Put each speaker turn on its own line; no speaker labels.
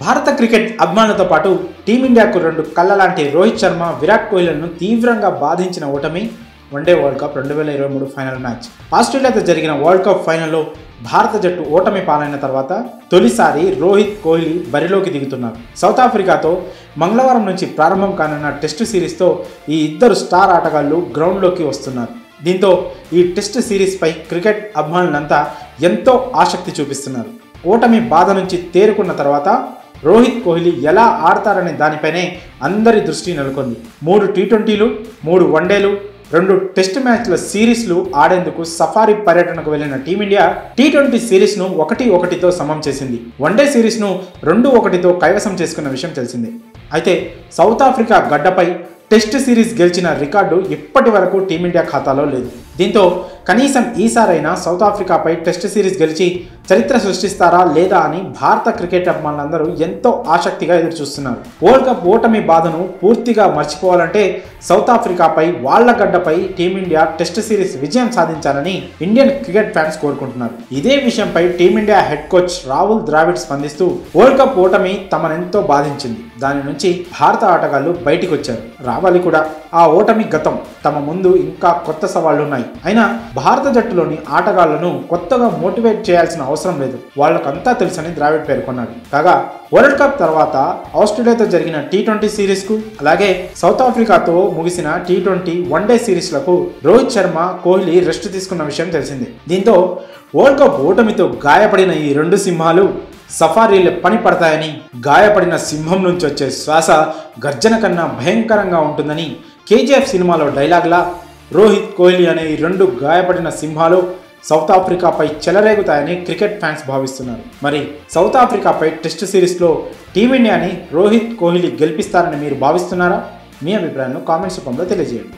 భారత క్రికెట్ అభిమానులతో పాటు టీమిండియాకు రెండు కళ్ళ లాంటి రోహిత్ శర్మ, విరాట్ కోహ్లీలను తీవ్రంగా బాధించిన ఓటమి one day world cup 2023 final match. ఆస్ట్రేలియాతో జరిగిన వరల్డ్ కప్ ఫైనల్లో భారత జట్టు ఓటమి పాలైన తర్వాత తొలిసారి రోహిత్ కోహ్లీ బరిలోకి దిగుతున్నారు. సౌత్ ఆఫ్రికాతో మంగళవారం నుంచి ప్రారంభం కానున్న టెస్టు సిరీస్తో ఈ ఇద్దరు స్టార్ ఆటగాళ్లు గ్రౌండ్లోకి వస్తున్నారు. దీంతో ఈ టెస్ట్ సిరీస్పై క్రికెట్ అభిమానులంతా ఎంతో ఆసక్తి చూపిస్తున్నారు. ఓటమి బాధ నుంచి తేరుకున్న తర్వాత రోహిత్ కోహ్లీ ఎలా ఆడతారనే దానిపైనే అందరి దృష్టి నెలకొంది. 3 టీ20లు, 3 వన్డేలు, 2 టెస్ట్ మ్యాచ్ల సిరీస్లు ఆడేందుకు సఫారీ పర్యటనకు వెళ్లిన టీమిండియా టీ20 సిరీస్ను 1-1తో సమం చేసింది. వన్డే సిరీస్ను 2-1తో కైవసం చేసుకున్న విషయం తెలిసిందే. అయితే సౌత్ ఆఫ్రికా గడ్డపై టెస్ట్ సిరీస్ గెలిచిన రికార్డు ఇప్పటి వరకు టీమిండియా ఖాతాలో లేదు. దీంతో కనీసం ఈసారైనా సౌత్ ఆఫ్రికాపై టెస్ట్ సిరీస్ గెలిచి చరిత్ర సృష్టిస్తారా లేదా అని భారత క్రికెట్ అభిమానులందరూ ఎంతో ఆసక్తిగా ఎదురుచూస్తున్నారు. వరల్డ్ కప్ ఓటమి బాధను పూర్తిగా మర్చిపోవాలంటే సౌత్ ఆఫ్రికాపై వాళ్ల గడ్డపై టీమిండియా టెస్ట్ సిరీస్ విజయం సాధించాలని ఇండియన్ క్రికెట్ ఫ్యాన్స్ కోరుకుంటున్నారు. ఇదే విషయంపై team India head coach Rahul Dravid స్పందిస్తూ వరల్డ్ కప్ ఓటమి తమనెంతో బాధించింది. దాని నుంచి భారత ఆటగాళ్లు బయటికి వచ్చారు. రావాలి కూడా. ఆ ఓటమి గతం. తమ ముందు ఇంకా కొత్త సవాళ్లున్నాయి. అయినా భారత జట్టులోని ఆటగాళ్లను కొత్తగా మోటివేట్ చేయాల్సిన అవసరం లేదు. వాళ్ళకంతా తెలుసని ద్రావిడ్ పేర్కొన్నాడు. కాగా వరల్డ్ కప్ తర్వాత ఆస్ట్రేలియాతో జరిగిన టీ20 సిరీస్కు, అలాగే సౌత్ ఆఫ్రికాతో ముగిసిన టీ20 వన్డే సిరీస్లకు రోహిత్ శర్మ, కోహ్లీ రెస్ట్ తీసుకున్న విషయం తెలిసిందే. దీంతో వరల్డ్ కప్ ఓటమితో గాయపడిన ఈ రెండు సింహాలు సఫారీలు పని పడతాయని, గాయపడిన సింహం నుంచి వచ్చే శ్వాస గర్జన కన్నా భయంకరంగా ఉంటుందని కేజీఎఫ్ సినిమాలో డైలాగ్లా రోహిత్, కోహ్లీ అనే ఈ రెండు గాయపడిన సింహాలు సౌత్ ఆఫ్రికాపై చెలరేగుతాయని క్రికెట్ ఫ్యాన్స్ భావిస్తున్నారు. మరి సౌత్ ఆఫ్రికాపై టెస్ట్ సిరీస్లో టీమిండియాని రోహిత్, కోహ్లీ గెలిపిస్తారని మీరు భావిస్తున్నారా? మీ అభిప్రాయాలను కామెంట్స్ రూపంలో తెలియజేయండి.